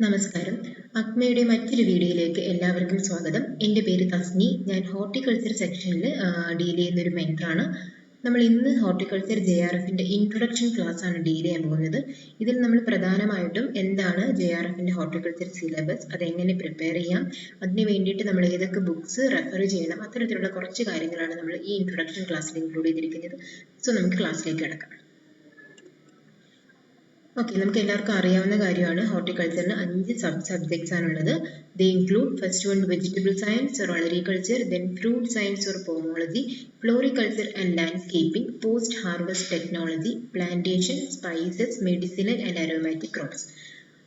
നമസ്കാരം. അഗ്മയുടെ മറ്റൊരു വീഡിയോയിലേക്ക് എല്ലാവർക്കും സ്വാഗതം. എൻ്റെ പേര് തസ്നി. ഞാൻ ഹോർട്ടിക്കൾച്ചർ സെക്ഷനിൽ ഡീൽ ചെയ്യുന്ന ഒരു മെൻറ്ററാണ്. നമ്മൾ ഇന്ന് ഹോർട്ടിക്കൾച്ചർ JRFൻ്റെ ഇൻട്രൊഡക്ഷൻ ക്ലാസ് ആണ് ഡീൽ ചെയ്യാൻ പോകുന്നത്. ഇതിൽ നമ്മൾ പ്രധാനമായിട്ടും എന്താണ് JRFൻ്റെ ഹോർട്ടിക്കൾച്ചർ സിലബസ്, അതെങ്ങനെ പ്രിപ്പയർ ചെയ്യാം, അതിന് വേണ്ടിയിട്ട് നമ്മൾ ഏതൊക്കെ ബുക്സ് റെഫർ ചെയ്യണം, അത്തരത്തിലുള്ള കുറച്ച് കാര്യങ്ങളാണ് നമ്മൾ ഈ ഇൻട്രൊഡക്ഷൻ ക്ലാസ്സിൽ ഇൻക്ലൂഡ് ചെയ്തിരിക്കുന്നത്. സോ നമുക്ക് ക്ലാസ്സിലേക്ക് കിടക്കാം. ഓക്കെ, നമുക്ക് എല്ലാവർക്കും അറിയാവുന്ന കാര്യമാണ് ഹോർട്ടിക്കൾച്ചറിന് 5 സബ്ജക്ട്സ് ആണുള്ളത്. They include first one vegetable science or olericulture, then fruit science or pomology, floriculture and landscaping, post harvest technology, plantation, spices, medicinal and aromatic crops.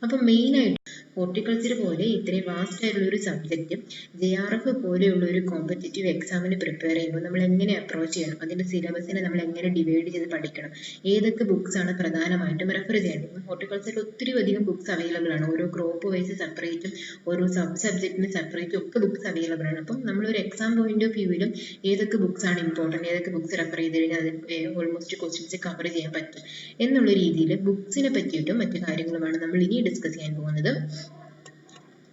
അപ്പം മെയിനായിട്ട് ഹോർട്ടിക്കൾച്ചർ പോലെ ഇത്രയും വാസ്റ്റ് ആയിട്ടുള്ള ഒരു സബ്ജക്റ്റ് JRF പോലെയുള്ള ഒരു കോമ്പറ്റേറ്റീവ് എക്സാമിന് പ്രിപ്പയർ ചെയ്യുമ്പോൾ നമ്മൾ എങ്ങനെ അപ്രോച്ച് ചെയ്യണം, അതിൻ്റെ സിലബസിനെ നമ്മൾ എങ്ങനെ ഡിവൈഡ് ചെയ്ത് പഠിക്കണം, ഏതൊക്കെ ബുക്സ് ആണ് പ്രധാനമായിട്ടും റെഫർ ചെയ്യേണ്ടത്. ഹോർട്ടിക്കൾച്ചറിൽ ഒത്തിരി അധികം ബുക്സ് അവൈലബിൾ ആണ്. ഓരോ ക്രോപ്പ് വൈസ് സെപ്പറേറ്റും ഓരോ സബ്ജക്റ്റിന് സെപ്പറേറ്റും ഒക്കെ ബുക്സ് അവൈലബിൾ ആണ്. അപ്പം നമ്മളൊരു എക്സാം പോയിന്റ് ഓഫ് വ്യൂവിലും ഏതൊക്കെ ബുക്സ് ആണ് ഇമ്പോർട്ടൻറ്റ്, ഏതൊക്കെ ബുക്സ് റെഫർ ചെയ്ത് കഴിഞ്ഞാൽ അതിൽ ഓൾമോസ്റ്റ് ക്വസ്റ്റ്യൻസ് കവർ ചെയ്യാൻ പറ്റും എന്നുള്ള രീതിയിൽ ബുക്സിനെ പറ്റിയിട്ടും മറ്റു കാര്യങ്ങളുമാണ് നമ്മൾ ഇനി ഡിസ്കസ് ചെയ്യാൻ പോകുന്നത്.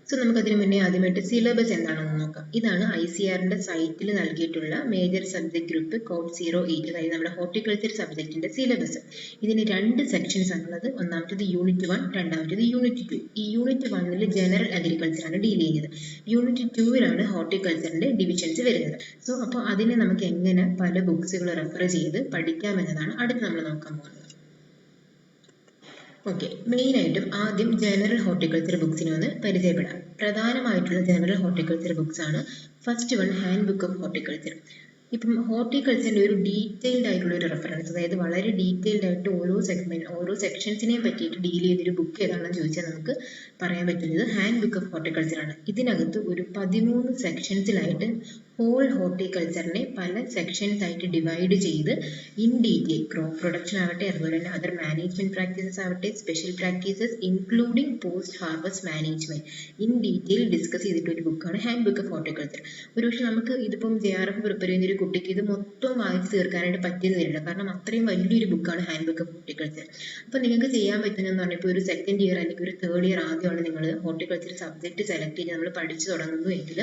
സോ നമുക്കതിന് മുന്നേ ആദ്യമായിട്ട് സിലബസ് എന്താണെന്ന് നോക്കാം. ഇതാണ് ICARന്റെ സൈറ്റിൽ നൽകിയിട്ടുള്ള മേജർ സബ്ജക്ട് ഗ്രൂപ്പ് കോഡ് 08, അതായത് നമ്മുടെ ഹോർട്ടിക്കൾച്ചർ സബ്ജക്റ്റിന്റെ സിലബസ്. ഇതിന് 2 സെക്ഷൻസ് ആണുള്ളത്. ഒന്നാമത്തേത് യൂണിറ്റ് 1, രണ്ടാമത്തേത് യൂണിറ്റ് 2. ഈ യൂണിറ്റ് 1ൽ ജനറൽ അഗ്രികൾച്ചർ ആണ് ഡീൽ ചെയ്യുന്നത്. യൂണിറ്റ് 2ലാണ് ഹോർട്ടിക്കൾച്ചറിന്റെ ഡിവിഷൻസ് വരുന്നത്. സോ അപ്പോൾ അതിനെ നമുക്ക് എങ്ങനെ പല ബുക്സുകൾ റെഫർ ചെയ്ത് പഠിക്കാമെന്നതാണ് അടുത്ത് നമ്മൾ നോക്കാൻ പോകുന്നത്. ഓക്കെ, മെയിനായിട്ടും ആദ്യം ജനറൽ ഹോർട്ടിക്കൾച്ചർ ബുക്സിനെ ഒന്ന് പരിചയപ്പെടാം. പ്രധാനമായിട്ടുള്ള ജനറൽ ഹോർട്ടിക്കൾച്ചർ ബുക്സ് ആണ്. First one hand book of horticulture. ഇപ്പം ഹോർട്ടിക്കൾച്ചറിൻ്റെ ഒരു ഡീറ്റെയിൽഡ് ആയിട്ടുള്ള ഒരു റെഫറൻസ്, അതായത് വളരെ ഡീറ്റെയിൽഡ് ആയിട്ട് ഓരോ സെക്ഷൻസിനെയും പറ്റിയിട്ട് ഡീൽ ചെയ്തൊരു ബുക്ക് ഏതാണെന്ന് ചോദിച്ചാൽ നമുക്ക് പറയാൻ പറ്റുന്നത് ഹാൻഡ് ബുക്ക് ഓഫ് ഹോർട്ടിക്കൾച്ചർ ആണ്. ഇതിനകത്ത് ഒരു 13 സെക്ഷൻസിലായിട്ട് ഹോൾ ഹോർട്ടിക്കൾച്ചറിനെ പല സെക്ഷൻസ് ആയിട്ട് ഡിവൈഡ് ചെയ്ത് ഇൻ ഡീറ്റെയിൽ ക്രോപ്പ് പ്രൊഡക്ഷൻ ആവട്ടെ, അതുപോലെ തന്നെ അതർ മാനേജ്മെന്റ് പ്രാക്ടീസസ് ആവട്ടെ, special practices including post harvest management in detail discuss ചെയ്തിട്ട് ഒരു ബുക്കാണ് ഹാൻഡ് ബുക്ക് ഓഫ് ഹോർട്ടിക്കൾച്ചർ. ഒരുപക്ഷെ നമുക്ക് ഇതിപ്പം JRF പ്രിപ്പയർ ചെയ്യുന്ന ഒരു കുട്ടിക്ക് ഇത് മൊത്തം വായിച്ച് തീർക്കാനായിട്ട് പറ്റിയെന്ന് വരില്ല, കാരണം അത്രയും വലിയൊരു ബുക്കാണ് ഹാൻഡ് ബുക്ക് ഓഫ് ഹോർട്ടിക്കൾച്ചർ. അപ്പോൾ നിങ്ങൾക്ക് ചെയ്യാൻ പറ്റുന്നതെന്ന് പറഞ്ഞാൽ ഇപ്പോൾ ഒരു സെക്കൻഡ് ഇയർ അല്ലെങ്കിൽ ഒരു തേർഡ് ഇയർ ആദ്യമാണ് നിങ്ങൾ ഹോർട്ടിക്കൾച്ചർ സബ്ജക്ട് സെലക്ട് ചെയ്ത് നമ്മൾ പഠിച്ചു തുടങ്ങുന്നു എങ്കിൽ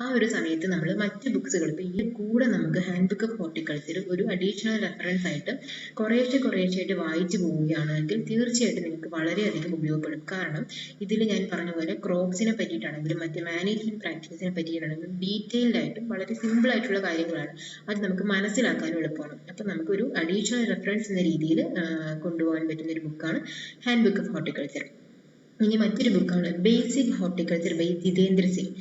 ആ ഒരു സമയത്ത് നമ്മൾ മറ്റ് ബുക്സുകൾ ഇപ്പോൾ ഈ കൂടെ നമുക്ക് ഹാൻഡ് ബുക്ക് ഓഫ് ഹോർട്ടിക്കൾച്ചർ ഒരു അഡീഷണൽ റെഫറൻസ് ആയിട്ട് കുറേശ്ശായിട്ട് വായിച്ചു പോവുകയാണെങ്കിൽ തീർച്ചയായിട്ടും നിങ്ങൾക്ക് വളരെയധികം ഉപയോഗപ്പെടും. കാരണം ഇതിൽ ഞാൻ പറഞ്ഞ പോലെ ക്രോപ്സിനെ പറ്റിയിട്ടാണെങ്കിലും മറ്റ് മാനേജ്മെന്റ് പ്രാക്ടീസിനെ പറ്റിയിട്ടാണെങ്കിലും ഡീറ്റെയിൽഡ് ആയിട്ടും വളരെ സിമ്പിൾ ആയിട്ടുള്ള കാര്യങ്ങളാണ്. അത് നമുക്ക് മനസ്സിലാക്കാനും എളുപ്പമാണ്. അപ്പം നമുക്കൊരു അഡീഷണൽ റെഫറൻസ് എന്ന രീതിയിൽ കൊണ്ടുപോകാൻ പറ്റുന്ന ഒരു ബുക്കാണ് ഹാൻഡ് ബുക്ക് ഓഫ് ഹോർട്ടിക്കൾച്ചർ. ഇനി മറ്റൊരു ബുക്കാണ് basic horticulture by Jitendra Singh.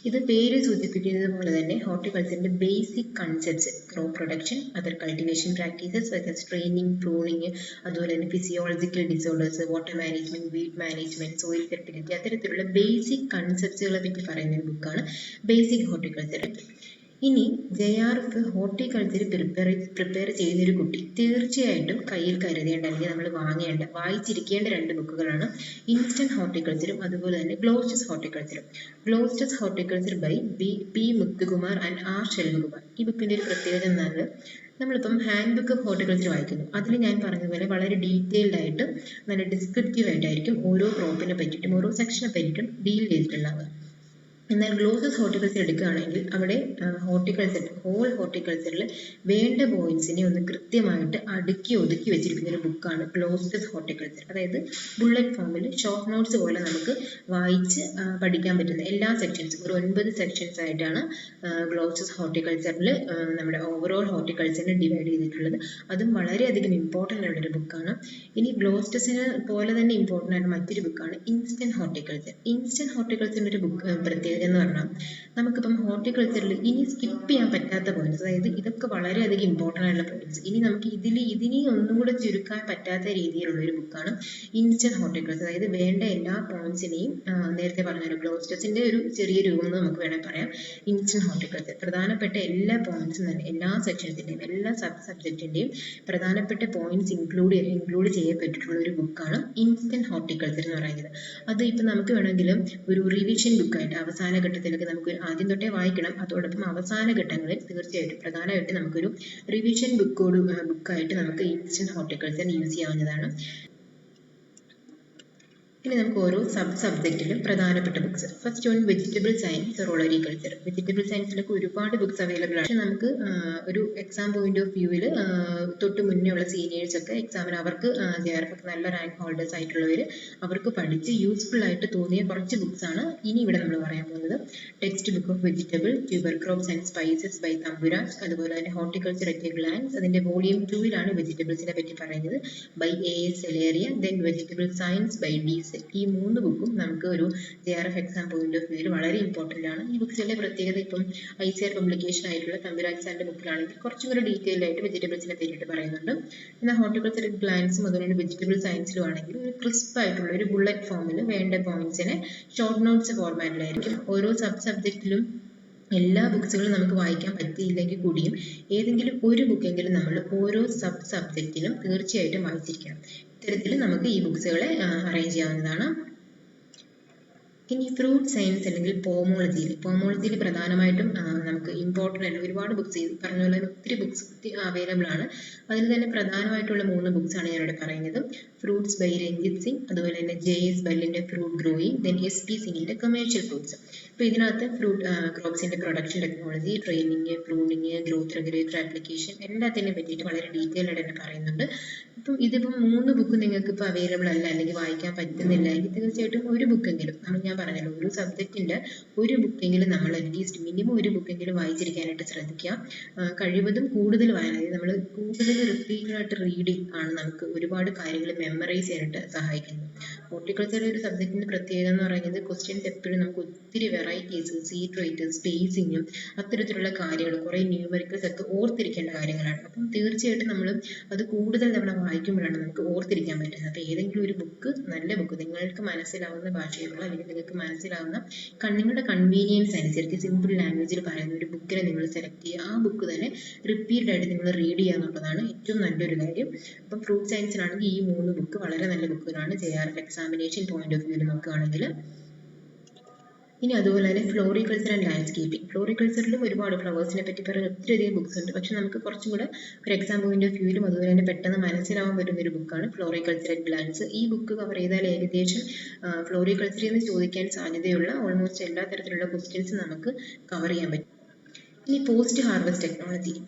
ഇത് പേര് സൂചിപ്പിക്കുന്നത് പോലെ തന്നെ ഹോർട്ടിക്കൾച്ചറിന്റെ basic concepts, crop production, other cultivation practices such as training, pruning, അതുപോലെ തന്നെ physiological disorders, water management, weed management, soil fertility, അത്തരത്തിലുള്ള ബേസിക് കൺസെപ്റ്റ്സുകളെ പറ്റി പറയുന്ന ഒരു ബുക്കാണ് ബേസിക് ഹോർട്ടിക്കൾച്ചർ. ഇനി JRF ഹോർട്ടിക്കൾച്ചർ പ്രിപ്പയർ ചെയ്യുന്ന ഒരു കുട്ടി തീർച്ചയായിട്ടും കയ്യിൽ കരുതേണ്ട അല്ലെങ്കിൽ നമ്മൾ വായിച്ചിരിക്കേണ്ട 2 ബുക്കുകളാണ് ഇൻസ്റ്റന്റ് ഹോർട്ടിക്കൾച്ചറും അതുപോലെ തന്നെ ഗ്ലോസ്റ്റസ് ഹോർട്ടിക്കൾച്ചറും. ഗ്ലോസ്റ്റസ് horticulture by P. Muthukumar and R. Selvakumar. ഈ ബുക്കിന്റെ ഒരു പ്രത്യേകത എന്നാൽ നമ്മളിപ്പം ഹാൻഡ് ബുക്ക് ഓഫ് ഹോർട്ടിക്കൾച്ചർ വായിക്കുന്നു, അതിൽ ഞാൻ പറഞ്ഞതുപോലെ വളരെ ഡീറ്റെയിൽഡ് ആയിട്ട് നല്ല ഡിസ്ക്രിപ്റ്റീവ് ആയിട്ടായിരിക്കും ഓരോ ക്രോപ്പിനെ പറ്റിയിട്ടും ഓരോ സെക്ഷനെ പറ്റിയിട്ടും ഡീൽ ചെയ്തിട്ടുള്ളത്. എന്നാൽ ഗ്ലോസസ് ഹോർട്ടിക്കൾച്ചർ എടുക്കുകയാണെങ്കിൽ അവിടെ ഹോൾ ഹോർട്ടിക്കൾച്ചറിൽ വേണ്ട പോയിന്റ്സിനെ ഒന്ന് കൃത്യമായിട്ട് അടുക്കി ഒതുക്കി വെച്ചിരിക്കുന്ന ഒരു ബുക്കാണ് ഗ്ലോസസ് ഹോർട്ടിക്കൾച്ചർ. അതായത് ബുള്ളറ്റ് ഫോമിൽ ഷോർട്ട് നോട്ട്സ് പോലെ നമുക്ക് വായിച്ച് പഠിക്കാൻ പറ്റുന്ന എല്ലാ സെക്ഷൻസും ഒരു 9 സെക്ഷൻസ് ആയിട്ടാണ് ഗ്ലോസസ് ഹോർട്ടിക്കൾച്ചറിൽ നമ്മുടെ ഓവറോൾ ഹോർട്ടിക്കൾച്ചറിനെ ഡിവൈഡ് ചെയ്തിട്ടുള്ളത്. അതും വളരെയധികം ഇമ്പോർട്ടൻ്റ് ആയിട്ടുള്ളൊരു ബുക്കാണ്. ഇനി ഗ്ലോസ്റ്റസിന് പോലെ തന്നെ ഇമ്പോർട്ടൻ്റ് ആയിട്ട് മറ്റൊരു ബുക്കാണ് ഇൻസ്റ്റന്റ് ഹോർട്ടിക്കൾച്ചർ. ഇൻസ്റ്റന്റ് ഹോർട്ടിക്കൾച്ചറിൻ്റെ ഒരു ബുക്ക് പ്രത്യേകത എന്ന് പറഞ്ഞാൽ നമുക്കിപ്പം ഹോർട്ടിക്കൾച്ചറിൽ ഇനി സ്കിപ്പ് ചെയ്യാൻ പറ്റാത്ത പോയിന്റ്സ്, അതായത് ഇതൊക്കെ വളരെയധികം ഇമ്പോർട്ടൻ്റ് ആയിട്ടുള്ള പോയിന്റ്സ്, ഇനി നമുക്ക് ഇതിനെ ഒന്നും കൂടെ ചുരുക്കാൻ പറ്റാത്ത രീതിയിലുള്ള ഒരു ബുക്കാണ് ഇൻസ്റ്റന്റ് ഹോർട്ടിക്കൾച്ചർ. അതായത് വേണ്ട എല്ലാ പോയിന്റ്സിനെയും നേരത്തെ പറഞ്ഞ ഗ്ലോസ്റ്റസിന്റെ ഒരു ചെറിയ രൂപം എന്ന് നമുക്ക് വേണമെങ്കിൽ പറയാം. ഇൻസ്റ്റന്റ് ഹോർട്ടിക്കൾച്ചർ പ്രധാനപ്പെട്ട എല്ലാ പോയിന്റ്സും തന്നെ എല്ലാ സെക്ഷൻസിന്റെയും എല്ലാ സബ്ജക്റ്റിന്റെയും പ്രധാനപ്പെട്ട പോയിന്റ്സ് ഇൻക്ലൂഡ് ചെയ്യപ്പെട്ടിട്ടുള്ള ഒരു ബുക്കാണ് ഇൻസ്റ്റന്റ് ഹോർട്ടിക്കൾച്ചർ എന്ന് പറയുന്നത്. അത് ഇപ്പം നമുക്ക് വേണമെങ്കിലും ഒരു റിവിഷൻ ബുക്കായിട്ട് അവസാന ഘട്ടത്തിലൊക്കെ നമുക്ക് ആദ്യം തൊട്ടേ വായിക്കണം. അതോടൊപ്പം അവസാന ഘട്ടങ്ങളിൽ തീർച്ചയായിട്ടും പ്രധാനമായിട്ട് നമുക്കൊരു റിവിഷൻ ബുക്കായിട്ട് നമുക്ക് ഇൻസ്റ്റന്റ് ഹോർട്ടിക്കൾച്ചർ യൂസ് ചെയ്യാവുന്നതാണ്. ഇനി നമുക്ക് ഓരോ സബ്ജക്റ്റിലും പ്രധാനപ്പെട്ട books. First one vegetable science or olericulture. Vegetable സയൻസിലൊക്കെ ഒരുപാട് ബുക്സ് അവൈലബിൾ ആണ്. പക്ഷെ നമുക്ക് ഒരു എക്സാം പോയിന്റ് ഓഫ് വ്യൂവിൽ തൊട്ട് മുന്നേ ഉള്ള സീനിയേഴ്സ് ഒക്കെ എക്സാമിന് അവർക്ക് JRF ഒക്കെ നല്ല റാങ്ക് ഹോൾഡേഴ്സ് ആയിട്ടുള്ളവർ അവർക്ക് പഠിച്ച് യൂസ്ഫുൾ ആയിട്ട് തോന്നിയ കുറച്ച് ബുക്സ് ആണ് ഇനി ഇവിടെ നമ്മൾ പറയാൻ പോകുന്നത്. Textbook of vegetable, tuber crops and spices by Thampuraj, അതുപോലെ തന്നെ ഹോർട്ടിക്കൾച്ചർ അറ്റ് എ ഗ്ലാൻസ്, അതിന്റെ വോളിയം 2-ലാണ് വെജിറ്റബിൾസിനെ പറ്റി പറയുന്നത്, by A.S. Celeria, then vegetable science by D. ഈ 3 ബുക്കും നമുക്ക് ഒരു JRF എക്സാം പോയിന്റ് ഓഫ് വ്യൂവിൽ വളരെ ഇമ്പോർട്ടൻ്റ് ആണ്. ഈ ബുക്സിലെ പ്രത്യേകത ഇപ്പം ICAR പബ്ലിക്കേഷൻ ആയിട്ടുള്ള തമ്പുരാജ് സാറിന്റെ ബുക്കിലാണെങ്കിൽ കുറച്ചും കൂടി ഡീറ്റെയിൽ ആയിട്ട് വെജിറ്റബിൾസിനെ പറ്റിയിട്ട് പറയുന്നുണ്ട്. എന്നാൽ ഹോർട്ടിക്കൾച്ചർ ഗ്ലാൻസും അതുപോലെ വെജിറ്റബിൾ സയൻസിലും ആണെങ്കിൽ ഒരു ക്രിസ്പ് ആയിട്ടുള്ള ഒരു ബുള്ളറ്റ് ഫോമിൽ വേണ്ട പോയിന്റ്സിനെ ഷോർട്ട് നോട്ട്സ് ഫോർമാറ്റിലായിരിക്കും. ഓരോ സബ്ജക്റ്റിലും എല്ലാ ബുക്സുകളും നമുക്ക് വായിക്കാൻ പറ്റിയില്ലെങ്കിൽ കൂടിയും ഏതെങ്കിലും ഒരു ബുക്കെങ്കിലും നമ്മൾ ഓരോ സബ്ജക്റ്റിലും തീർച്ചയായിട്ടും വായിച്ചിരിക്കണം. ഇത്തരത്തിൽ നമുക്ക് ഈ ബുക്സുകളെ അറേഞ്ച് ചെയ്യാവുന്നതാണ്. ഇനി ഫ്രൂട്ട് സയൻസ് അല്ലെങ്കിൽ പോമോളജിയിൽ പ്രധാനമായിട്ടും നമുക്ക് ഇമ്പോർട്ടൻ്റ് ആയിട്ടുള്ള ഒരുപാട് ബുക്സ് പറഞ്ഞ പോലെ ഒത്തിരി ബുക്സ് അവൈലബിൾ ആണ്. അതിൽ തന്നെ പ്രധാനമായിട്ടുള്ള 3 ബുക്സ് ആണ് ഞാനിവിടെ പറയുന്നത്. ഫ്രൂട്ട്സ് ബൈ രഞ്ജിത് സിംഗ്, അതുപോലെ തന്നെ JS ബെല്ലിന്റെ ഫ്രൂട്ട് ഗ്രോയിങ്, ദെൻ SP സിംഗിന്റെ കമേഴ്ഷ്യൽ ഫ്രൂട്ട്സ്. അപ്പോൾ ഇതിനകത്ത് ഫ്രൂട്ട് ക്രോപ്സിന്റെ production technology, training, pruning, growth regulator application എല്ലാത്തിനെ പറ്റിയിട്ട് വളരെ ഡീറ്റെയിൽ ആയിട്ട് തന്നെ പറയുന്നുണ്ട്. അപ്പം ഇതിപ്പം 3 ബുക്ക് നിങ്ങൾക്ക് ഇപ്പോൾ അവൈലബിൾ അല്ല അല്ലെങ്കിൽ വായിക്കാൻ പറ്റുന്നില്ല എങ്കിൽ തീർച്ചയായിട്ടും ഒരു ബുക്കെങ്കിലും ഞാൻ പറഞ്ഞല്ലോ ഒരു സബ്ജക്റ്റിന്റെ ഒരു ബുക്കെങ്കിലും നമ്മൾ അറ്റ്ലീസ്റ്റ് മിനിമം ഒരു ബുക്കെങ്കിലും വായിച്ചിരിക്കാനായിട്ട് ശ്രദ്ധിക്കുക. കഴിവതും കൂടുതൽ വായന, അതായത് നമ്മൾ കൂടുതൽ റിപ്പീറ്റഡ് ആയിട്ട് റീഡിങ് ആണ് നമുക്ക് ഒരുപാട് കാര്യങ്ങൾ മെമ്മറൈസ് ചെയ്യാനായിട്ട് സഹായിക്കുന്നത്. ഹോർട്ടിക്കൾച്ചർ ഒരു സബ്ജക്റ്റിന്റെ പ്രത്യേകത എന്ന് പറയുന്നത് ക്വസ്റ്റ്യൻസ് എപ്പോഴും നമുക്ക് ഒത്തിരി വെറൈറ്റീസ്, സീഡ് റേറ്റ്, സ്പേസിങ്ങും അത്തരത്തിലുള്ള കാര്യങ്ങൾ കുറേ ന്യൂമറിക്കൽസ് ഒക്കെ ഓർത്തിരിക്കേണ്ട കാര്യങ്ങളാണ്. അപ്പം തീർച്ചയായിട്ടും നമ്മൾ അത് കൂടുതൽ തവണ വായിക്കുമ്പോഴാണ് നമുക്ക് ഓർത്തിരിക്കാൻ പറ്റുന്നത്. അപ്പോൾ ഏതെങ്കിലും ഒരു ബുക്ക്, നല്ല ബുക്ക്, നിങ്ങൾക്ക് മനസ്സിലാവുന്ന ഭാഷയിലുള്ള അല്ലെങ്കിൽ നിങ്ങൾക്ക് മനസ്സിലാവുന്ന നിങ്ങളുടെ കൺവീനിയൻസ് അനുസരിച്ച് സിമ്പിൾ ലാംഗ്വേജിൽ പറയുന്ന ഒരു ബുക്കിനെ നിങ്ങൾ സെലക്ട് ചെയ്യുക. ആ ബുക്ക് തന്നെ റിപ്പീറ്റഡ് ആയിട്ട് നിങ്ങൾ റീഡ് ചെയ്യുക എന്നുള്ളതാണ് ഏറ്റവും നല്ലൊരു കാര്യം. അപ്പം ഫ്രൂട്ട് സയൻസിനാണെങ്കിൽ ഈ 3 ബുക്ക് വളരെ നല്ല ബുക്കുകളാണ് JRF എക്സാമിനേഷൻ പോയിന്റ് ഓഫ് വ്യൂവിൽ നോക്കുകയാണെങ്കിൽ. ഇനി അതുപോലെ തന്നെ ഫ്ലോറികൾച്ചർ ആൻഡ് ലാൻഡ്സ്കേപ്പിംഗ്. ഫ്ലോറികൾച്ചറിലും ഒരുപാട് ഫ്ലവേഴ്സിനെ പറ്റി പറയുന്ന ഒത്തിരിയധികം ബുക്സ് ഉണ്ട്. പക്ഷെ നമുക്ക് കുറച്ചും കൂടെ ഒരു എക്സാം പോയിന്റ് ഓഫ് വ്യൂവിലും അതുപോലെ തന്നെ പെട്ടെന്ന് മനസ്സിലാവാൻ പറ്റുന്ന ഒരു ബുക്കാണ് ഫ്ലോറികൾച്ചർ അറ്റ് ഗ്ലാൻസ്. ഈ ബുക്ക് കവർ ചെയ്താൽ ഏകദേശം ഫ്ലോറികൾച്ചറിൽ നിന്ന് ചോദിക്കാൻ സാധ്യതയുള്ള ഓൾമോസ്റ്റ് എല്ലാ തരത്തിലുള്ള ക്വസ്റ്റ്യൻസ് നമുക്ക് കവർ ചെയ്യാൻ പറ്റും. ഇനി പോസ്റ്റ് ഹാർവസ്റ്റ്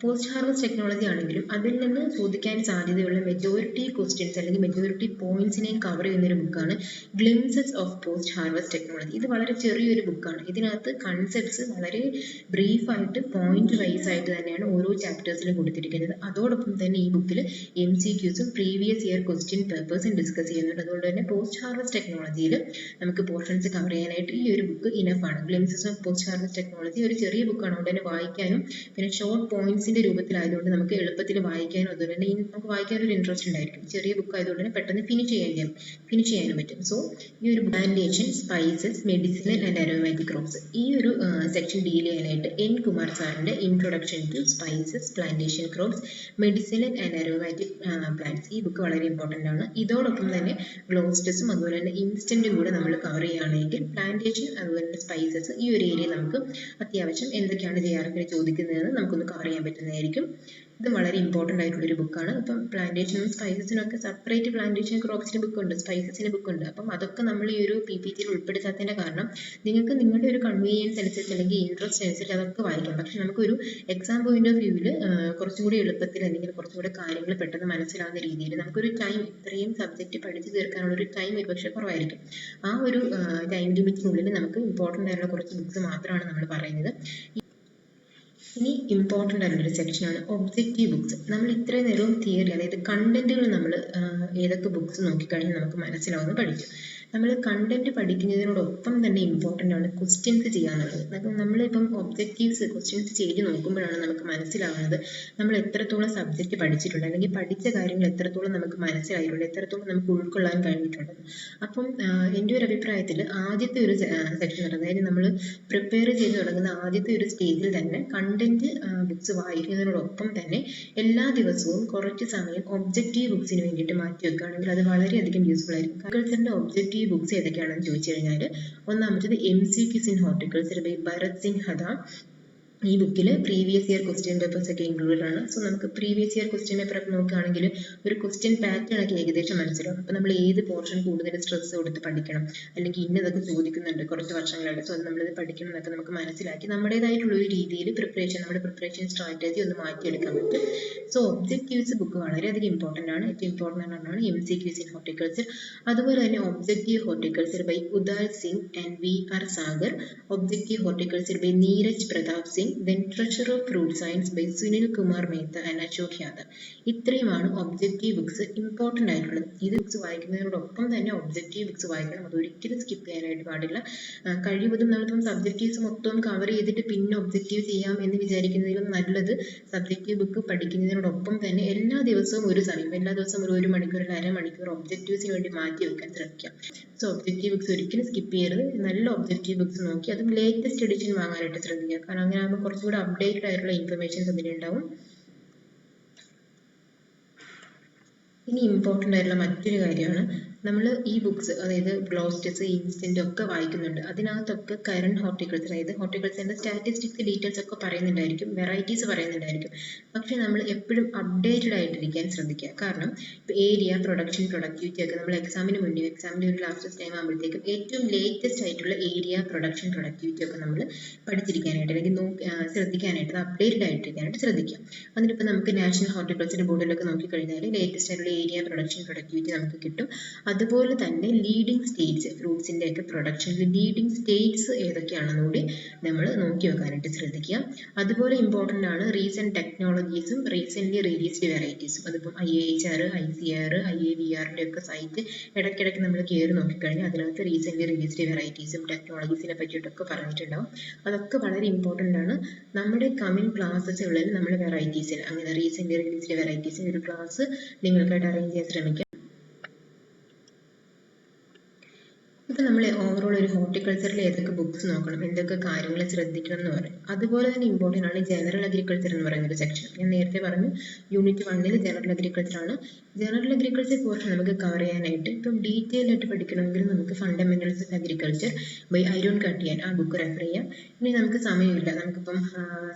ടെക്നോളജി ആണെങ്കിലും അതിൽ നിന്ന് ചോദിക്കാൻ സാധ്യതയുള്ള മെജോറിറ്റി ക്വസ്റ്റ്യൻസ് അല്ലെങ്കിൽ മെജോറിറ്റി പോയിന്റ്സിനെയും കവർ ചെയ്യുന്ന ഒരു ബുക്കാണ് glimpses of post harvest technology. ഇത് വളരെ ചെറിയൊരു ബുക്കാണ്. ഇതിനകത്ത് കൺസെപ്റ്റ്സ് വളരെ ബ്രീഫായിട്ട് പോയിന്റ് വൈസ് ആയിട്ട് തന്നെയാണ് ഓരോ ചാപ്റ്റേഴ്സിലും കൊടുത്തിരിക്കുന്നത്. അതോടൊപ്പം തന്നെ ഈ ബുക്കിൽ MCQസും പ്രീവിയസ് ഇയർ ക്വസ്റ്റ്യൻ പേപ്പേഴ്സും ഡിസ്കസ് ചെയ്യുന്നുണ്ട്. അതുകൊണ്ട് തന്നെ പോസ്റ്റ് ഹാർവസ്റ്റ് ടെക്നോളജിയിൽ നമുക്ക് പോർഷൻസ് കവർ ചെയ്യാനായിട്ട് ഈ ഒരു ബുക്ക് ഇനഫ് ആണ്. Glimpses of post harvest technology ഒരു ചെറിയ ബുക്കാണ്. അതുകൊണ്ട് തന്നെ വായിക്കാനും പിന്നെ ഷോർട്ട് പോയിന്റ്സിന്റെ രൂപത്തിലായതുകൊണ്ട് നമുക്ക് എളുപ്പത്തിൽ വായിക്കാനും അതുപോലെ തന്നെ നമുക്ക് വായിക്കാൻ ഒരു ഇൻട്രസ്റ്റ് ഉണ്ടായിരിക്കും. ചെറിയ ബുക്ക് ആയതുകൊണ്ട് തന്നെ പെട്ടെന്ന് ഫിനിഷ് ചെയ്യാനും പറ്റും. സോ ഈ ഒരു plantation, spices, medicinal and aromatic crops ഈ ഒരു സെക്ഷൻ ഡീൽ ചെയ്യാനായിട്ട് N. കുമാർ സാറിന്റെ introduction to spices, plantation crops, medicinal and aromatic plants ഈ ബുക്ക് വളരെ ഇമ്പോർട്ടൻ്റ് ആണ്. ഇതോടൊപ്പം തന്നെ ഗ്ലോസ്റ്റസും അതുപോലെ തന്നെ ഇൻസ്റ്റന്റും കൂടെ നമ്മൾ കവർ ചെയ്യുകയാണെങ്കിൽ പ്ലാന്റേഷൻ അതുപോലെ തന്നെ സ്പൈസസ് ഈ ഒരു ഏരിയ നമുക്ക് അത്യാവശ്യം എന്തൊക്കെയാണ് JRF ചോദിക്കുന്നതെന്ന് നമുക്കൊന്ന് കവർ ചെയ്യാൻ പറ്റുന്നതായിരിക്കും. ഇത് വളരെ ഇമ്പോർട്ടൻ്റ് ആയിട്ടുള്ളൊരു ബുക്കാണ്. ഇപ്പം പ്ലാന്റേഷനും സ്പൈസസിനും ഒക്കെ സെപ്പറേറ്റ് പ്ലാന്റേഷൻ ക്രോപ്സിന് ബുക്കുണ്ട്, സ്പൈസസിന് ബുക്കുണ്ട്. അപ്പം അതൊക്കെ നമ്മൾ ഈ ഒരു PPTയിൽ ഉൾപ്പെടുത്താത്തതിൻ്റെ കാരണം നിങ്ങൾക്ക് നിങ്ങളുടെ ഒരു കൺവീനിയൻസ് അനുസരിച്ച് അല്ലെങ്കിൽ ഇൻട്രസ്റ്റ് അനുസരിച്ച് അതൊക്കെ വായിക്കാം. പക്ഷെ നമുക്കൊരു എക്സാം പോയിന്റ് ഓഫ് വ്യൂവിൽ കുറച്ചും കൂടി എളുപ്പത്തിൽ അല്ലെങ്കിൽ കുറച്ചും കൂടി കാര്യങ്ങൾ പെട്ടെന്ന് മനസ്സിലാവുന്ന രീതിയിൽ നമുക്കൊരു ടൈം, ഇത്രയും സബ്ജക്റ്റ് പഠിച്ചു തീർക്കാനുള്ള ഒരു ടൈം ഒരുപക്ഷെ കുറവായിരിക്കും. ആ ഒരു ടൈം ലിമിറ്റിനുള്ളിൽ നമുക്ക് ഇമ്പോർട്ടൻ്റ് ആയിട്ടുള്ള കുറച്ച് ബുക്സ് മാത്രമാണ് നമ്മൾ പറയുന്നത്. ഇനി ഇമ്പോർട്ടൻ്റ് ആയിട്ടുള്ളൊരു സെക്ഷനാണ് ഒബ്ജക്റ്റീവ് ബുക്സ്. നമ്മൾ ഇത്രയും നേരവും തിയറി, അതായത് കണ്ടന്റുകൾ നമ്മൾ ഏതൊക്കെ ബുക്സ് നോക്കിക്കഴിഞ്ഞാൽ നമുക്ക് മനസ്സിലാവുന്ന പഠിച്ചു. നമ്മൾ കണ്ടന്റ് പഠിക്കുന്നതിനോടൊപ്പം തന്നെ ഇമ്പോർട്ടൻ്റ് ആണ് ക്വസ്റ്റ്യൻസ് ചെയ്യാന്നുള്ളത്. അപ്പം നമ്മളിപ്പം ഒബ്ജക്റ്റീവ്സ് ക്വസ്റ്റ്യൻസ് ചെയ്ത് നോക്കുമ്പോഴാണ് നമുക്ക് മനസ്സിലാവുന്നത് നമ്മൾ എത്രത്തോളം സബ്ജക്റ്റ് പഠിച്ചിട്ടുണ്ട് അല്ലെങ്കിൽ പഠിച്ച കാര്യങ്ങൾ എത്രത്തോളം നമുക്ക് മനസ്സിലായിട്ടുണ്ട്, എത്രത്തോളം നമുക്ക് ഉൾക്കൊള്ളാൻ കഴിഞ്ഞിട്ടുണ്ട്. അപ്പം എൻ്റെ ഒരു അഭിപ്രായത്തിൽ ആദ്യത്തെ ഒരു സെക്ഷൻ, അതായത് നമ്മൾ പ്രിപ്പയർ ചെയ്ത് തുടങ്ങുന്ന ആദ്യത്തെ ഒരു സ്റ്റേജിൽ തന്നെ കണ്ടന്റ് ബുക്സ് വായിക്കുന്നതിനോടൊപ്പം തന്നെ എല്ലാ ദിവസവും കുറച്ച് സമയം ഒബ്ജക്റ്റീവ് ബുക്സിന് വേണ്ടിയിട്ട് മാറ്റി വെക്കുകയാണെങ്കിൽ അത് വളരെയധികം യൂസ്ഫുൾ ആയിരിക്കും. അഗ്രികൾച്ചറിൻ്റെ ഒബ്ജക്റ്റീവ് ബുക്സ് ഏതൊക്കെയാണെന്ന് ചോദിച്ചു കഴിഞ്ഞാൽ ഒന്നാമത്തേത് MCQs in horticulture by Bharat Singh ഹദ, ഈ ബുക്കിൽ പ്രീവിയസ് ഇയർ ക്വസ്റ്റ്യൻ പേപ്പേഴ്സ് ഒക്കെ ഇൻക്ലൂഡഡ് ആണ്. സോ നമുക്ക് പ്രീവിയസ് ഇയർ ക്വസ്റ്റ്യൻ പേപ്പർ ഒക്കെ നോക്കുകയാണെങ്കിൽ ഒരു ക്വസ്റ്റ്യൻ പാറ്റേൺ ഒക്കെ ഏകദേശം മനസ്സിലാവും. അപ്പോൾ നമ്മൾ ഏത് പോർഷൻ കൂടുതൽ സ്ട്രെസ് കൊടുത്ത് പഠിക്കണം, അല്ലെങ്കിൽ ഇന്നതൊക്കെ ചോദിക്കുന്നുണ്ട് കുറച്ച് വർഷങ്ങളായിട്ട്, സോ അത് നമ്മളിത് പഠിക്കണം എന്നൊക്കെ നമുക്ക് മനസ്സിലാക്കി നമ്മുടേതായിട്ടുള്ള ഒരു രീതിയിൽ നമ്മുടെ പ്രിപ്പറേഷൻ സ്ട്രാറ്റജി ഒന്ന് മാറ്റിയെടുക്കാൻ പറ്റും. സോ ഒബ്ജക്റ്റീവ്സ് ബുക്ക് വളരെയധികം ഇമ്പോർട്ടൻ്റ് ആണ്. ഏറ്റവും ഇമ്പോർട്ടൻ്റ് ആണ് MCQs ഇൻ ഹോർട്ടിക്കൾച്ചർ. അതുപോലെ തന്നെ objective horticulture by Udal Singh and VR Sagar, objective horticulture by Neeraj Pratap Singh, then Treasure of Fruit Science by Sunil Kumar Mehta and Ashok Yadav. ഇത്രയുമാണ് ഒബ്ജക്റ്റീവ് ബുക്സ് ഇമ്പോർട്ടൻ്റ് ആയിട്ടുള്ളത്. ഇത് ബുക്സ് വായിക്കുന്നതിനോടൊപ്പം തന്നെ ഒബ്ജക്റ്റീവ് ബുക്സ് വായിക്കണം, അതൊരിക്കലും സ്കിപ്പ് ചെയ്യാനായിട്ട് പാടില്ല. കഴിവതും നമ്മളിപ്പം സബ്ജക്റ്റീവ്സ് മൊത്തം കവർ ചെയ്തിട്ട് പിന്നെ ഒബ്ജക്റ്റീവ് ചെയ്യാം എന്ന് വിചാരിക്കുന്നതിലും നല്ലത് സബ്ജക്റ്റീവ് ബുക്ക് പഠിക്കുന്നതിനോടൊപ്പം തന്നെ എല്ലാ ദിവസവും ഒരു സമയം, എല്ലാ ദിവസവും ഒരു മണിക്കൂർ അല്ലെങ്കിൽ അരമണിക്കൂർ ഒബ്ജക്റ്റീവ്സിന് വേണ്ടി മാറ്റി വെക്കാൻ ശ്രമിക്കാം. സോ ഒബ്ജക്റ്റീവ് ബുക്സ് ഒരിക്കലും സ്കിപ്പ് ചെയ്യരുത്. നല്ല ഒബ്ജക്റ്റീവ് ബുക്സ് നോക്കി അതും ലേറ്റസ്റ്റ് എഡിഷൻ വാങ്ങാനായിട്ട് ശ്രമിക്കുക. കാരണം അങ്ങനെ ആകുമ്പോൾ കുറച്ചുകൂടെ അപ്ഡേറ്റഡ് ആയിട്ടുള്ള ഇൻഫർമേഷൻസ് അതിലുണ്ടാവും. ഇനി ഇമ്പോർട്ടൻ്റ് ആയിട്ടുള്ള മറ്റൊരു കാര്യമാണ്, നമ്മൾ ഈ ബുക്സ് അതായത് ഗ്ലോസ്റ്റസ്, ഇൻസ്റ്റന്റ് ഒക്കെ വായിക്കുന്നുണ്ട്. അതിനകത്തൊക്കെ കറണ്ട് ഹോർട്ടിക്കൾച്ചർ, അതായത് ഹോർട്ടിക്കൾച്ചറിന്റെ സ്റ്റാറ്റിസ്റ്റിക്സ് ഡീറ്റെയിൽസ് ഒക്കെ പറയുന്നുണ്ടായിരിക്കും, വെറൈറ്റീസ് പറയുന്നുണ്ടായിരിക്കും. പക്ഷെ നമ്മൾ എപ്പോഴും അപ്ഡേറ്റഡ് ആയിട്ടിരിക്കാൻ ശ്രദ്ധിക്കുക. കാരണം ഇപ്പോൾ ഏരിയ, പ്രൊഡക്ഷൻ, പ്രൊഡക്ടിവിറ്റി ഒക്കെ നമ്മൾ എക്സാമിന് മുന്നേ, എക്സാമിൻ്റെ ഒരു ലാസ്റ്റ് ടൈം ആകുമ്പോഴത്തേക്കും ഏറ്റവും ലേറ്റസ്റ്റ് ആയിട്ടുള്ള ഏരിയ, പ്രൊഡക്ഷൻ, പ്രൊഡക്ടിവിറ്റി ഒക്കെ നമ്മൾ പഠിച്ചിരിക്കാനായിട്ട് അല്ലെങ്കിൽ ശ്രദ്ധിക്കാനായിട്ട്, അപ്ഡേറ്റഡ് ആയിട്ടിരിക്കാനായിട്ട് ശ്രദ്ധിക്കുക. അതിനിപ്പോൾ നമുക്ക് നാഷണൽ ഹോർട്ടിക്കൾച്ചർ ബോർഡിലൊക്കെ നോക്കിക്കഴിഞ്ഞാൽ ലേറ്റസ്റ്റ് ആയിട്ടുള്ള ഏരിയ, പ്രൊഡക്ഷൻ, പ്രൊഡക്ടിവിറ്റി നമുക്ക് കിട്ടും. അതുപോലെ തന്നെ ലീഡിങ് സ്റ്റേറ്റ്സ്, ഫ്രൂട്ട്സിൻ്റെ ഒക്കെ പ്രൊഡക്ഷനിൽ ലീഡിങ് സ്റ്റേറ്റ്സ് ഏതൊക്കെയാണെന്ന് കൂടി നമ്മൾ നോക്കി വെക്കാനായിട്ട് ശ്രദ്ധിക്കുക. അതുപോലെ ഇമ്പോർട്ടൻ്റ് ആണ് റീസെൻറ്റ് ടെക്നോളജീസും റീസെൻ്റ്ലി റിലീസ്ഡ് വെറൈറ്റീസും. അതിപ്പം IIHR, ICAR, IAVRൻ്റെ ഒക്കെ സൈറ്റ് ഇടയ്ക്കിടയ്ക്ക് നമ്മൾ കയറി നോക്കിക്കഴിഞ്ഞാൽ അതിനകത്ത് റീസെൻ്റ്ലി റിലീസ്ഡ് വെറൈറ്റീസും ടെക്നോളജീസിനെ പറ്റിയിട്ടൊക്കെ പറഞ്ഞിട്ടുണ്ടാവും. അതൊക്കെ വളരെ ഇമ്പോർട്ടൻ്റ് ആണ്. നമ്മുടെ കമ്മിങ് ക്ലാസ്സുകളിൽ നമ്മൾ വെറൈറ്റീസിൽ അങ്ങനെ റീസെൻ്റ്ലി റിലീസ്ഡ് വെറൈറ്റീസിന് ഒരു ക്ലാസ് നിങ്ങൾക്കായിട്ട് അറേഞ്ച് ചെയ്യാൻ ശ്രമിക്കാം. ഇപ്പം നമ്മൾ ഓവറോൾ ഒരു ഹോർട്ടിക്കൾച്ചറിൽ ഏതൊക്കെ ബുക്സ് നോക്കണം, എന്തൊക്കെ കാര്യങ്ങൾ ശ്രദ്ധിക്കണം എന്ന് പറയും. അതുപോലെ തന്നെ ഇമ്പോർട്ടൻ്റ് ആണ് ജനറൽ അഗ്രികൾച്ചർ എന്ന് പറയുന്ന ഒരു സെക്ഷൻ. ഞാൻ നേരത്തെ പറഞ്ഞു യൂണിറ്റ് 1 ജനറൽ അഗ്രികൾച്ചർ ആണ്. ജനറൽ അഗ്രികൾച്ചർ പോർഷൻ നമുക്ക് കവർ ചെയ്യാനായിട്ട് ഇപ്പം ഡീറ്റെയിൽ ആയിട്ട് പഠിക്കണമെങ്കിൽ നമുക്ക് ഫണ്ടമെന്റൽസ് ഓഫ് അഗ്രികൾച്ചർ ബൈ ഐരോൺ കട്ടിയാൻ ആ ബുക്ക് റെഫർ ചെയ്യാം. ഇനി നമുക്ക് സമയമില്ല, നമുക്കിപ്പം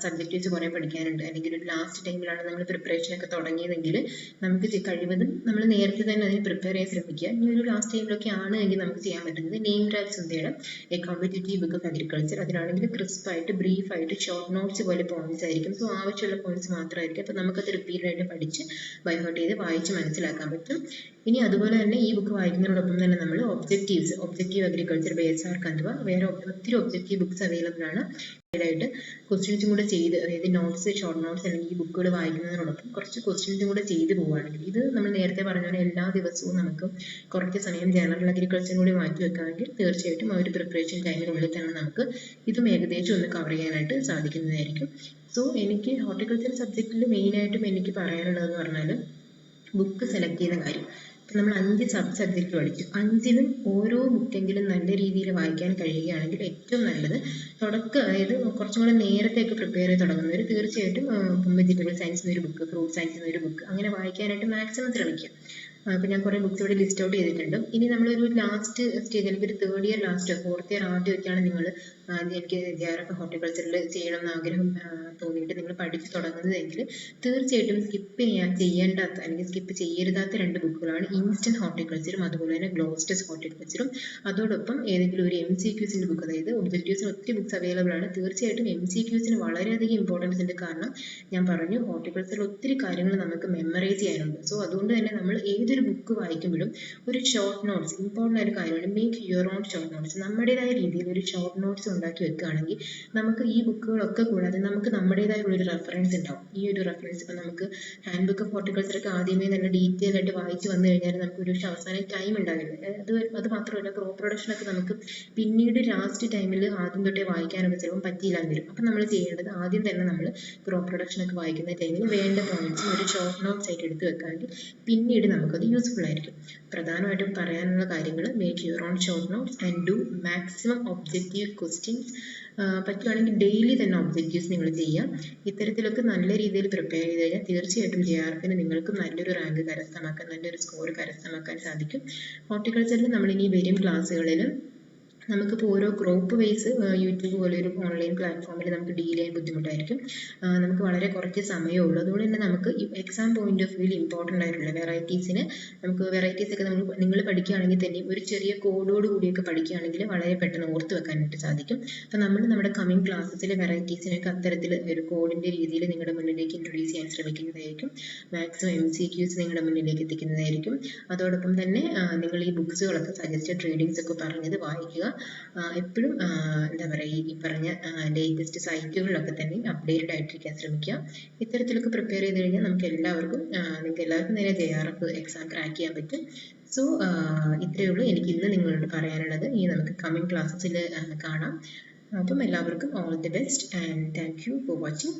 സബ്ജക്റ്റീവ്സ് കുറേ പഠിക്കാനുണ്ട്, അല്ലെങ്കിൽ ഒരു ലാസ്റ്റ് ടൈമിലാണ് നമ്മൾ പ്രിപ്പറേഷനൊക്കെ തുടങ്ങിയതെങ്കിൽ നമുക്ക് കഴിവതും നമ്മൾ നേരത്തെ തന്നെ അതിന് പ്രിപ്പയർ ചെയ്യാൻ ശ്രമിക്കുക. ഇനി ഒരു ലാസ്റ്റ് ടൈമിലൊക്കെ ആണ് എങ്കിൽ നമുക്ക് ചെയ്യാൻ പറ്റുന്നത് നെയിംരാജ് സുന്ദയുടെ a competitive book of agriculture. അതിലാണെങ്കിൽ ക്രിസ്പായിട്ട് ബ്രീഫായിട്ട് ഷോർട്ട് നോട്ട്സ് പോലെ പോയിന്റ്സ് ആയിരിക്കും. സോ ആവശ്യമുള്ള പോയിന്റ്സ് മാത്രമായിരിക്കും. അപ്പോൾ നമുക്കത് റിപ്പീറ്റായിട്ട് പഠിച്ച് ബൈഹാർട്ട് ചെയ്ത് വായിച്ച് മനസ്സിലാക്കാൻ പറ്റും. ഇനി അതുപോലെ തന്നെ ഈ ബുക്ക് വായിക്കുന്നതിനോടൊപ്പം തന്നെ നമ്മൾ ഒബ്ജക്റ്റീവ് അഗ്രികൾച്ചർ ബൈ SR കന്തുവ, വേറെ ഒത്തിരി ഒബ്ജക്റ്റീവ് ബുക്സ് അവൈലബിൾ ആണ്. ആയിട്ട് ക്വസ്റ്റ്യൻസും കൂടെ ചെയ്ത്, അതായത് നോട്ട്സ്, ഷോർട്ട് നോട്ട്സ് അല്ലെങ്കിൽ ഈ ബുക്കുകൾ വായിക്കുന്നതിനോടൊപ്പം കുറച്ച് ക്വസ്റ്റ്യൻസും കൂടെ ചെയ്ത് പോവുകയാണെങ്കിൽ, ഇത് നമ്മൾ നേരത്തെ പറഞ്ഞ പോലെ എല്ലാ ദിവസവും നമുക്ക് കുറച്ച് സമയം ജനറൽ അഗ്രികൾച്ചറും കൂടി മാറ്റി വെക്കുകയാണെങ്കിൽ തീർച്ചയായിട്ടും ആ ഒരു പ്രിപ്പറേഷൻ ടൈമിനുള്ളിൽ തന്നെ നമുക്ക് ഇതും ഏകദേശം ഒന്ന് കവർ ചെയ്യാനായിട്ട് സാധിക്കുന്നതായിരിക്കും. സോ എനിക്ക് ഹോർട്ടിക്കൾച്ചർ സബ്ജക്റ്റിൽ മെയിനായിട്ടും എനിക്ക് പറയാനുള്ളതെന്ന് പറഞ്ഞാൽ ബുക്ക് സെലക്ട് ചെയ്യുന്ന കാര്യം. ഇപ്പം നമ്മൾ 5 സബ്ജക്റ്റ് പഠിച്ചു, 5ലും ഓരോ ബുക്കെങ്കിലും നല്ല രീതിയിൽ വായിക്കാൻ കഴിയുകയാണെങ്കിൽ ഏറ്റവും നല്ലത്. അതായത് കുറച്ചും കൂടെ നേരത്തെയൊക്കെ പ്രിപ്പയർ ചെയ്ത് തുടങ്ങുന്നവർ തീർച്ചയായിട്ടും വെജിറ്റബിൾ സയൻസിന് ഒരു ബുക്ക്, ഫ്രൂട്ട് സയൻസിന് ഒരു ബുക്ക്, അങ്ങനെ വായിക്കാനായിട്ട് മാക്സിമം ശ്രമിക്കുക. അപ്പോൾ ഞാൻ കുറേ ബുക്സ് ഇവിടെ ലിസ്റ്റ് ഔട്ട് ചെയ്തിട്ടുണ്ട്. ഇനി നമ്മളൊരു ലാസ്റ്റ് സ്റ്റേജ്, അല്ലെങ്കിൽ ഒരു 3rd year last 4th year ആദ്യമൊക്കെയാണ് നിങ്ങൾ എനിക്ക് JRF ഹോർട്ടിക്കൾച്ചറിൽ ചെയ്യണമെന്ന് ആഗ്രഹം തോന്നിയിട്ട് നിങ്ങൾ പഠിച്ചു തുടങ്ങുന്നതെങ്കിൽ തീർച്ചയായിട്ടും ചെയ്യേണ്ടാത്ത അല്ലെങ്കിൽ സ്കിപ്പ് ചെയ്യരുതാത്ത 2 ബുക്കുകളാണ് ഇൻസ്റ്റന്റ് ഹോർട്ടിക്കൾച്ചറും അതുപോലെ തന്നെ ഗ്ലോസ്റ്റസ് ഹോർട്ടിക്കൾച്ചറും. അതോടൊപ്പം ഏതെങ്കിലും ഒരു MCQസിൻ്റെ ബുക്ക്, അതായത് ഒബ്ജക്റ്റീവ്സിന് ഒത്തിരി ബുക്സ് അവൈലബിൾ ആണ്. തീർച്ചയായിട്ടും MCQസിന് വളരെയധികം ഇമ്പോർട്ടൻസ് ഉണ്ട്. കാരണം ഞാൻ പറഞ്ഞു ഹോർട്ടിക്കൾച്ചറിൽ ഒത്തിരി കാര്യങ്ങൾ നമുക്ക് മെമ്മറൈസ് ചെയ്യാനുണ്ട്. സോ അതുകൊണ്ട് തന്നെ നമ്മൾ ഏതൊരു ബുക്ക് വായിക്കുമ്പോഴും ഒരു ഷോർട്ട് നോട്ട്സ്, ഇമ്പോർട്ടൻ്റ് ആയ കാര്യമാണ്, make your own short notes. നമ്മുടേതായ രീതിയിൽ ഒരു ഷോർട്ട് നോട്ട്സ് ഉണ്ടാക്കി വെക്കുകയാണെങ്കിൽ നമുക്ക് ഈ ബുക്കുകളൊക്കെ കൂടാതെ നമുക്ക് നമ്മുടേതായുള്ളൊരു റെഫറൻസ് ഉണ്ടാവും. ഈ ഒരു റെഫറൻസ് ഇപ്പം നമുക്ക് ഹാൻഡ് ബുക്ക് ഓഫ് ഹോർട്ടിക്കൾച്ചറൊക്കെ ആദ്യമേ നല്ല ഡീറ്റെയിൽ ആയിട്ട് വായിച്ച് വന്നു കഴിഞ്ഞാൽ നമുക്ക് ഒരു അവസാനം ടൈം ഉണ്ടാവില്ല. അത് മാത്രമല്ല ക്രോപ്പ് പ്രൊഡക്ഷനൊക്കെ നമുക്ക് പിന്നീട് ലാസ്റ്റ് ടൈമിൽ ആദ്യം തൊട്ടേ വായിക്കാനൊക്കെ ചിലപ്പോൾ പറ്റിയില്ലാന്ന് വരും. അപ്പം നമ്മൾ ചെയ്യേണ്ടത് ആദ്യം തന്നെ നമ്മൾ ക്രോപ്പ് പ്രൊഡക്ഷനൊക്കെ വായിക്കുന്ന ടൈമിൽ വേണ്ട പോയിന്റ്സ് ഒരു ഷോർട്ട് നോട്ട്സ് ആയിട്ട് എടുത്ത് വെക്കുകയാണെങ്കിൽ പിന്നീട് നമുക്കത് യൂസ്ഫുൾ ആയിരിക്കും. പ്രധാനമായിട്ടും പറയാനുള്ള കാര്യങ്ങൾ make your own short notes and do maximum objective questions. പറ്റുവാണെങ്കിൽ ഡെയിലി തന്നെ ഒബ്ജക്റ്റീവ്സ് നിങ്ങൾ ചെയ്യാം. ഇത്തരത്തിലൊക്കെ നല്ല രീതിയിൽ പ്രിപ്പയർ ചെയ്ത് കഴിഞ്ഞാൽ തീർച്ചയായിട്ടും JRFന് നിങ്ങൾക്ക് നല്ലൊരു റാങ്ക് കരസ്ഥമാക്കാൻ, നല്ലൊരു സ്കോർ കരസ്ഥമാക്കാൻ സാധിക്കും. ഹോർട്ടിക്കൾച്ചറിൽ നമ്മളിനി വരും ക്ലാസ്സുകളിൽ നമുക്കിപ്പോൾ ഓരോ ഗ്രൂപ്പ് വൈസ് യൂട്യൂബ് പോലെ ഒരു ഓൺലൈൻ പ്ലാറ്റ്ഫോമിൽ നമുക്ക് ഡീൽ ചെയ്യാൻ ബുദ്ധിമുട്ടായിരിക്കും. നമുക്ക് വളരെ കുറച്ച് സമയമേ ഉള്ളൂ. അതുകൊണ്ട് തന്നെ നമുക്ക് എക്സാം പോയിന്റ് ഓഫ് വ്യൂവിൽ ഇമ്പോർട്ടൻ്റ് ആയിട്ടുള്ള വെറൈറ്റീസിന് നമുക്ക് വെറൈറ്റീസ് ഒക്കെ നിങ്ങൾ പഠിക്കുകയാണെങ്കിൽ തന്നെ ഒരു ചെറിയ കോഡോട് കൂടിയൊക്കെ പഠിക്കുകയാണെങ്കിൽ വളരെ പെട്ടെന്ന് ഓർത്ത് വെക്കാനായിട്ട് സാധിക്കും. അപ്പം നമ്മൾ നമ്മുടെ കമ്മിങ് ക്ലാസ്സിലെ വെറൈറ്റീസിനൊക്കെ അത്തരത്തിൽ ഒരു കോഡിൻ്റെ രീതിയിൽ നിങ്ങളുടെ മുന്നിലേക്ക് ഇൻട്രൊഡ്യൂസ് ചെയ്യാൻ ശ്രമിക്കുന്നതായിരിക്കും. മാക്സിമം MCQs നിങ്ങളുടെ മുന്നിലേക്ക് എത്തിക്കുന്നതായിരിക്കും. അതോടൊപ്പം തന്നെ നിങ്ങൾ ഈ ബുക്സുകളൊക്കെ സജസ്റ്റഡ് റീഡിങ്സ് ഒക്കെ പറഞ്ഞത് വായിക്കുക. എപ്പോഴും എന്താ പറയുക, ഈ പറഞ്ഞ ലേറ്റസ്റ്റ് സൈറ്റുകളിലൊക്കെ തന്നെ അപ്ഡേറ്റഡ് ആയിട്ടിരിക്കാൻ ശ്രമിക്കുക. ഇത്തരത്തിലൊക്കെ പ്രിപ്പയർ ചെയ്ത് കഴിഞ്ഞാൽ നിങ്ങൾക്ക് എല്ലാവർക്കും നേരെ JRF എക്സാം ക്രാക്ക് ചെയ്യാൻ പറ്റും. സോ ഇത്രയേ ഉള്ളൂ എനിക്ക് ഇന്ന് നിങ്ങളോട് പറയാനുള്ളത്. ഇനി നമുക്ക് കമ്മിങ് ക്ലാസ്സസിൽ കാണാം. അപ്പം എല്ലാവർക്കും all the best and thank you for watching.